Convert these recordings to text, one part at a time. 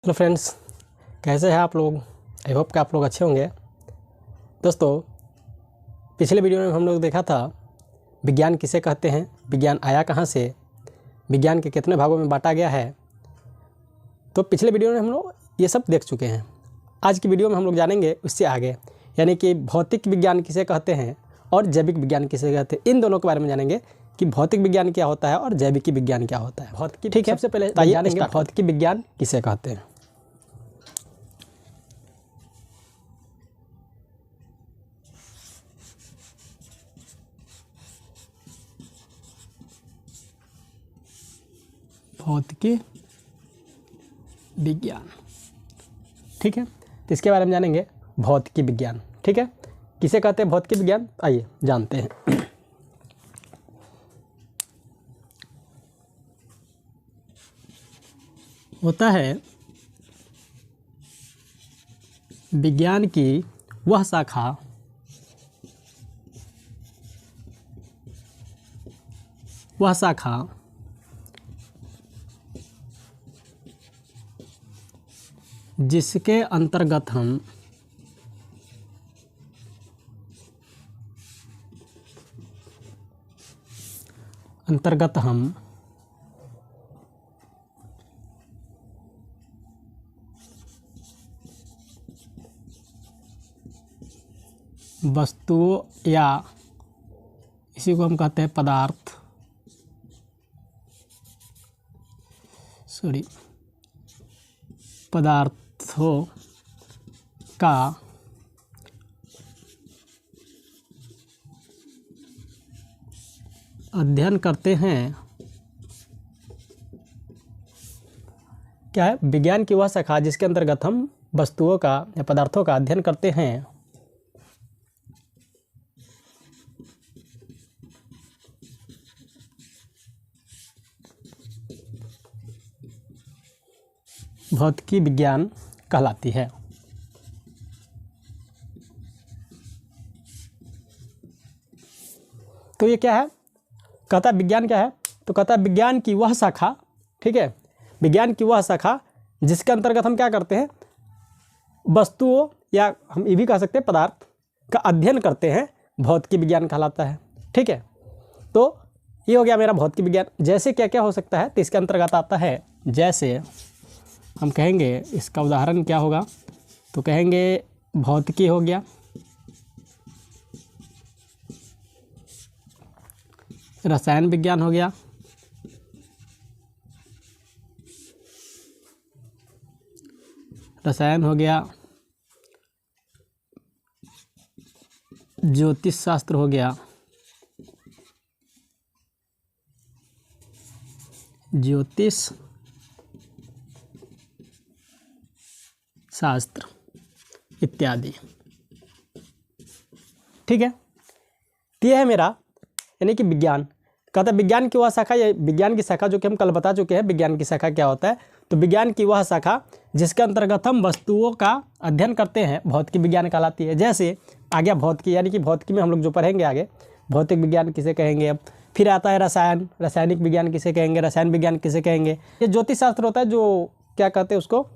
Hello friends, कैसे हैं आप लोग। आई होप कि आप लोग अच्छे होंगे। दोस्तों, पिछले वीडियो में हम लोग देखा था विज्ञान किसे कहते हैं, विज्ञान आया कहाँ से, विज्ञान के कितने भागों में बांटा गया है। तो पिछले वीडियो में हम लोग ये सब देख चुके हैं। आज की वीडियो में हम लोग जानेंगे उससे आगे, यानी कि भौतिक विज्ञान किसे कहते हैं और जैविक विज्ञान किसे कहते हैं। इन दोनों के बारे में जानेंगे कि भौतिक विज्ञान क्या होता है और जैविक विज्ञान क्या होता है। भौतिकी, ठीक है। सबसे पहले जानेंगे भौतिक विज्ञान किसे कहते हैं। भौतिकी विज्ञान, ठीक है। तो इसके बारे में जानेंगे भौतिकी विज्ञान, ठीक है। किसे कहते हैं भौतिकी विज्ञान, आइए जानते हैं। होता है विज्ञान की वह शाखा जिसके अंतर्गत हम वस्तुओं या इसी को हम कहते हैं पदार्थों का अध्ययन करते हैं। क्या है? विज्ञान की वह शाखा जिसके अंतर्गत हम वस्तुओं का या पदार्थों का अध्ययन करते हैं। भौतिकी विज्ञान कहलाती है। तो ये क्या है? कहता विज्ञान क्या है? तो कहता विज्ञान की वह शाखा, ठीक है, विज्ञान की वह शाखा जिसके अंतर्गत हम क्या करते हैं, वस्तुओं या हम ये भी कह सकते हैं पदार्थ का अध्ययन करते हैं, भौतिकी विज्ञान कहलाता है, ठीक है। तो ये हो गया मेरा भौतिकी विज्ञान। जैसे क्या क्या हो सकता है, तो इसके अंतर्गत आता है, जैसे हम कहेंगे इसका उदाहरण क्या होगा, तो कहेंगे भौतिकी हो गया, रसायन विज्ञान हो गया, ज्योतिष शास्त्र हो गया, ज्योतिष शास्त्र इत्यादि, ठीक है। तो ये है मेरा यानी कि विज्ञान। कहता है विज्ञान की वह शाखा, या विज्ञान की शाखा जो कि हम कल बता चुके हैं विज्ञान की शाखा क्या होता है। तो विज्ञान की वह शाखा जिसके अंतर्गत हम वस्तुओं का अध्ययन करते हैं, भौतिकी विज्ञान कहलाती है। जैसे आ गया भौतिकी, यानी कि भौतिकी में हम लोग जो पढ़ेंगे आगे, भौतिक विज्ञान किसे कहेंगे। फिर आता है रसायन, रासायनिक विज्ञान किसे कहेंगे, रसायन विज्ञान किसे कहेंगे। ये ज्योतिष शास्त्र होता है, जो क्या कहते हैं उसको,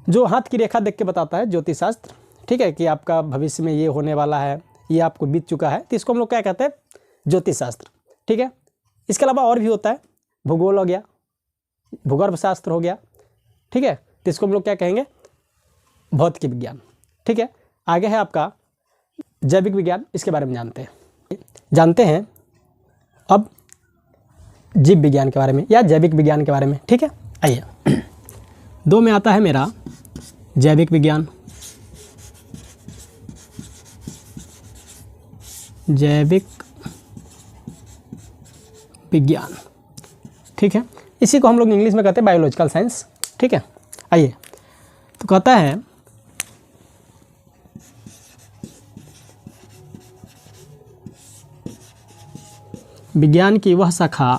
जो हाथ की रेखा देख के बताता है, ज्योतिष शास्त्र, ठीक है, कि आपका भविष्य में ये होने वाला है, ये आपको बीत चुका है, तो इसको हम लोग क्या कहते हैं, ज्योतिष शास्त्र, ठीक है। इसके अलावा और भी होता है, भूगोल हो गया, भूगर्भ शास्त्र हो गया, ठीक है, तो इसको हम लोग क्या कहेंगे, भौतिकी विज्ञान, ठीक है। आगे है आपका जैविक विज्ञान, इसके बारे में जानते हैं अब जीव विज्ञान के बारे में या जैविक विज्ञान के बारे में, ठीक है। आइए, 2 में आता है मेरा जैविक विज्ञान। जैविक विज्ञान, ठीक है, इसी को हम लोग इंग्लिश में कहते हैं बायोलॉजिकल साइंस, ठीक है। आइए, तो कहता है विज्ञान की वह शाखा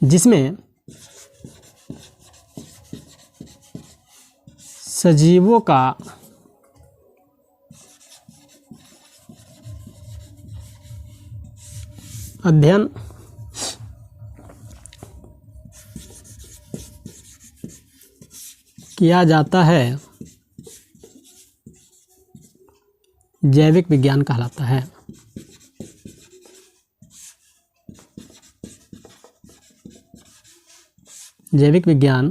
जिसमें सजीवों का अध्ययन किया जाता है जैविक विज्ञान कहलाता है। जैविक विज्ञान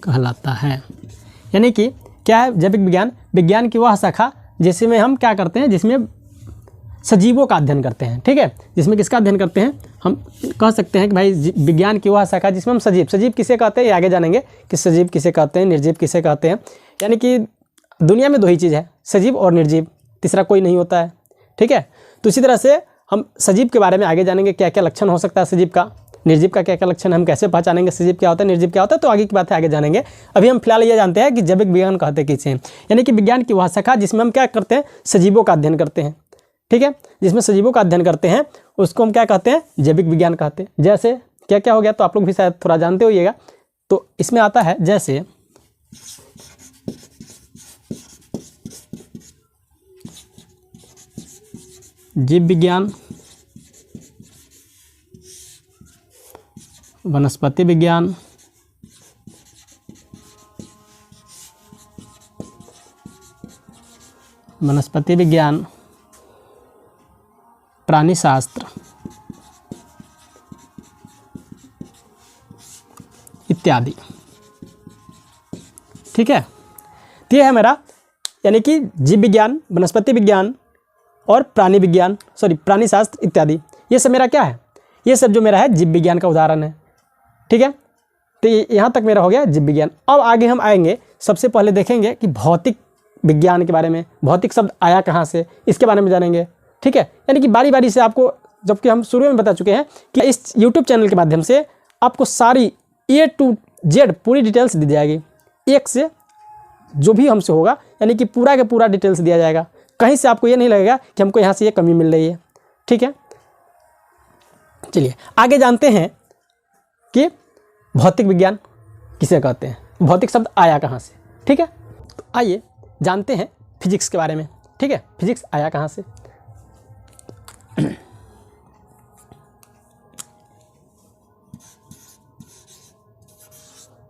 कहलाता है। यानी कि क्या है जैविक विज्ञान? विज्ञान की वह शाखा जिसमें हम क्या करते हैं, जिसमें सजीवों का अध्ययन करते हैं। ठीक है, जिसमें किसका अध्ययन करते हैं? हम कह सकते हैं कि भाई विज्ञान की वह शाखा जिसमें हम सजीव किसे कहते हैं, ये आगे जानेंगे कि सजीव किसे कहते हैं, निर्जीव किसे कहते हैं। यानी कि दुनिया में दो ही चीज़ है, सजीव और निर्जीव, तीसरा कोई नहीं होता है। ठीक है, तो इसी तरह से हम सजीव के बारे में आगे जानेंगे, क्या क्या लक्षण हो सकता है सजीव का, निर्जीव का क्या क्या लक्षण, हम कैसे पहचानेंगे सजीव क्या होता है, निर्जीव क्या होता है, तो आगे की बात है आगे जानेंगे। अभी हम फिलहाल ये जानते हैं कि जैविक विज्ञान कहते किसे हैं। यानी कि विज्ञान की वह शाखा जिसमें हम क्या करते हैं, सजीवों का अध्ययन करते हैं। ठीक है, जिसमें सजीवों का अध्ययन करते हैं उसको हम क्या कहते हैं, जैविक विज्ञान कहते हैं। जैसे क्या क्या हो गया, तो आप लोग भी शायद थोड़ा जानते होइएगा। तो इसमें आता है जैसे जीव विज्ञान, वनस्पति विज्ञान, प्राणी शास्त्र इत्यादि। ठीक है, तो ये है मेरा, यानी कि जीव विज्ञान, वनस्पति विज्ञान और प्राणी शास्त्र इत्यादि। ये सब मेरा क्या है, ये सब जो मेरा है जीव विज्ञान का उदाहरण है। ठीक है, तो यहाँ तक मेरा हो गया जीव विज्ञान। अब आगे हम आएंगे, सबसे पहले देखेंगे कि भौतिक विज्ञान के बारे में, भौतिक शब्द आया कहाँ से, इसके बारे में जानेंगे। ठीक है, यानी कि बारी बारी से आपको, जबकि हम शुरू में बता चुके हैं कि इस YouTube चैनल के माध्यम से आपको सारी A to Z पूरी डिटेल्स दी जाएगी, एक से जो भी हमसे होगा, यानी कि पूरा का पूरा डिटेल्स दिया जाएगा। कहीं से आपको ये नहीं लगेगा कि हमको यहाँ से ये कमी मिल रही है। ठीक है, चलिए आगे जानते हैं कि भौतिक विज्ञान किसे कहते हैं, भौतिक शब्द आया कहाँ से। ठीक है, तो आइए जानते हैं फिजिक्स के बारे में। ठीक है, फिजिक्स आया कहाँ से?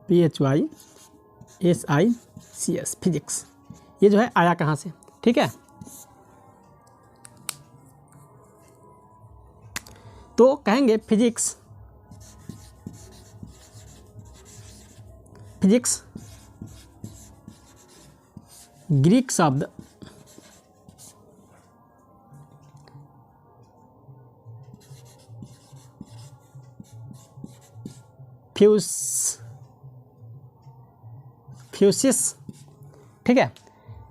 PHYSICS फिजिक्स, ये जो है आया कहाँ से? ठीक है, तो कहेंगे फिजिक्स ग्रीक शब्द फ्यूसिस। ठीक है,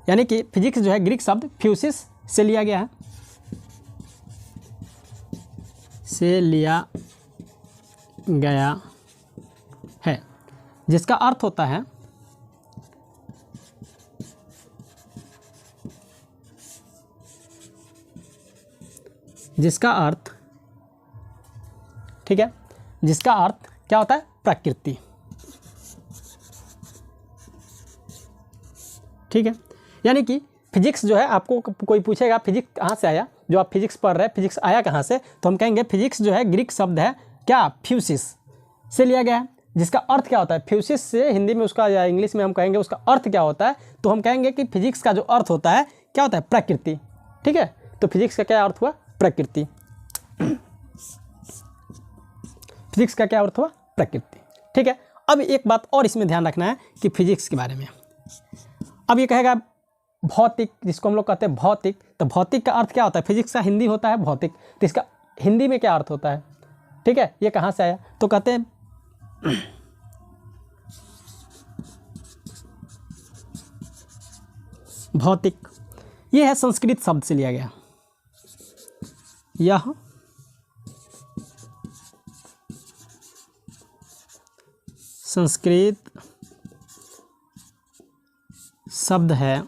यानी कि फिजिक्स जो है ग्रीक शब्द फ्यूसिस से लिया गया है, जिसका अर्थ होता है ठीक है, जिसका अर्थ क्या होता है, प्रकृति। ठीक है, यानी कि फिजिक्स जो है, आपको कोई पूछेगा फिजिक्स कहाँ से आया, जो आप फिजिक्स पढ़ रहे हैं फिजिक्स आया कहाँ से, तो हम कहेंगे फिजिक्स जो है ग्रीक शब्द है क्या, फ्यूसिस से लिया गया है, जिसका अर्थ क्या होता है, फ्यूसिस से हिंदी में उसका या इंग्लिश में हम कहेंगे उसका अर्थ क्या होता है, तो हम कहेंगे कि फिजिक्स का जो अर्थ होता है क्या होता है, प्रकृति। ठीक है, तो फिजिक्स का क्या अर्थ हुआ, प्रकृति। फिजिक्स का क्या अर्थ हुआ, प्रकृति। ठीक है, अब एक बात और इसमें ध्यान रखना है कि फिजिक्स के बारे में, अब ये कहेगा भौतिक, जिसको हम लोग कहते हैं भौतिक, तो भौतिक का अर्थ क्या होता है, फिजिक्स का हिंदी होता है भौतिक, तो इसका हिंदी में क्या अर्थ होता है? ठीक है, ये कहाँ से आया, तो कहते हैं भौतिक, ये है संस्कृत शब्द से लिया गया, यह संस्कृत शब्द है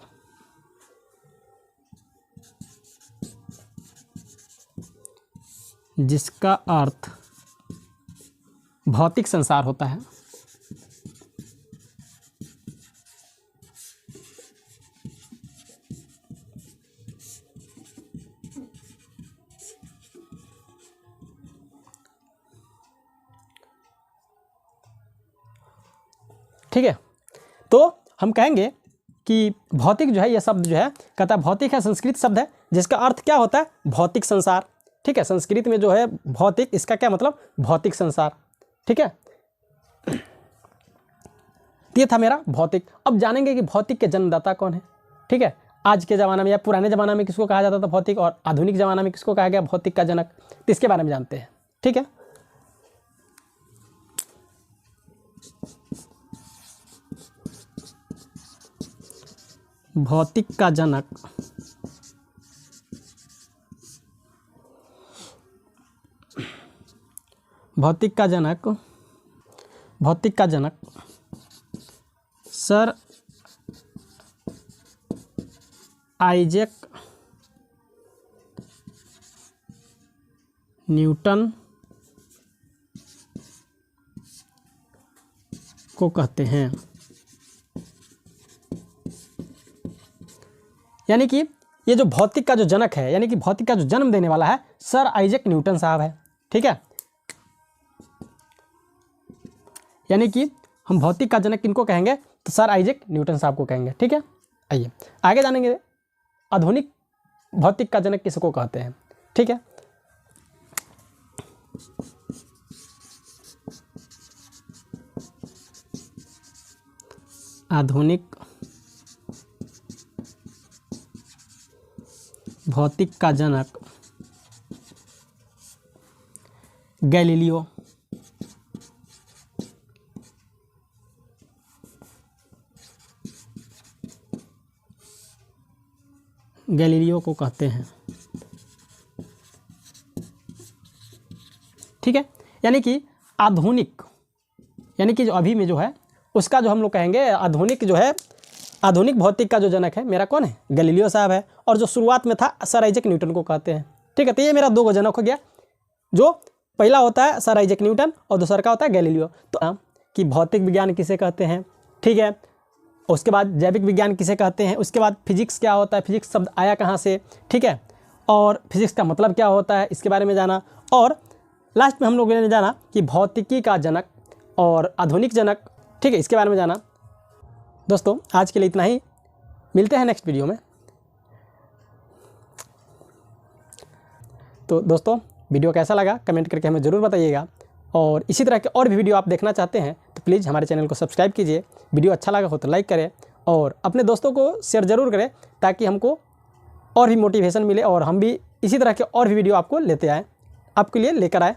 जिसका अर्थ भौतिक संसार होता है। ठीक है। तो हम कहेंगे कि भौतिक जो है यह शब्द जो है कहता है भौतिक है संस्कृत शब्द है जिसका अर्थ क्या होता है भौतिक संसार। ठीक है, संस्कृत में जो है भौतिक इसका क्या मतलब भौतिक संसार। ठीक है, ये था मेरा भौतिक। अब जानेंगे कि भौतिक के जन्मदाता कौन है। ठीक है, आज के ज़माने में या पुराने ज़माने में किसको कहा जाता था भौतिक, और आधुनिक ज़माना में किसको कहा गया भौतिक का जनक, तो इसके बारे में जानते हैं। ठीक है, भौतिक का जनक भौतिक का जनक सर आइजैक न्यूटन को कहते हैं। यानी कि ये जो भौतिक का जो जनक है, यानी कि भौतिक का जो जन्म देने वाला है सर आइजैक न्यूटन साहब है। ठीक है, यानी कि हम भौतिक का जनक किनको कहेंगे तो सर आइजैक न्यूटन साहब को कहेंगे। ठीक है, आइए आगे जानेंगे आधुनिक भौतिक का जनक किसको कहते हैं। ठीक है, आधुनिक भौतिक का जनक गैलीलियो। गैलीलियो को कहते हैं। ठीक है, यानी कि आधुनिक, यानी कि जो अभी में जो है उसका जो हम लोग कहेंगे आधुनिक जो है, आधुनिक भौतिक का जो जनक है मेरा कौन है गैलीलियो साहब है, और जो शुरुआत में था सर आइजैक न्यूटन को कहते हैं। ठीक है, तो ये मेरा दो जनक हो गया, जो पहला होता है सर आइजैक न्यूटन और दूसरा का होता है गैलीलियो। तो कि भौतिक विज्ञान किसे कहते हैं। ठीक है, उसके बाद जैविक विज्ञान किसे कहते हैं, उसके बाद फिजिक्स क्या होता है, फिजिक्स शब्द आया कहाँ से। ठीक है, और फिजिक्स का मतलब क्या होता है इसके बारे में जाना, और लास्ट में हम लोगों ने जाना कि भौतिकी का जनक और आधुनिक जनक। ठीक है, इसके बारे में जाना। दोस्तों आज के लिए इतना ही, मिलते हैं नेक्स्ट वीडियो में। तो दोस्तों वीडियो कैसा लगा कमेंट करके हमें ज़रूर बताइएगा, और इसी तरह के और भी वीडियो आप देखना चाहते हैं तो प्लीज़ हमारे चैनल को सब्सक्राइब कीजिए। वीडियो अच्छा लगा हो तो लाइक करें, और अपने दोस्तों को शेयर ज़रूर करें ताकि हमको और भी मोटिवेशन मिले और हम भी इसी तरह के और भी वीडियो आपको लेते आएँ, आपके लिए लेकर आए।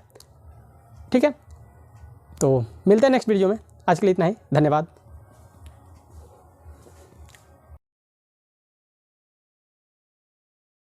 ठीक है, तो मिलते हैं नेक्स्ट वीडियो में। आज के लिए इतना ही, धन्यवाद।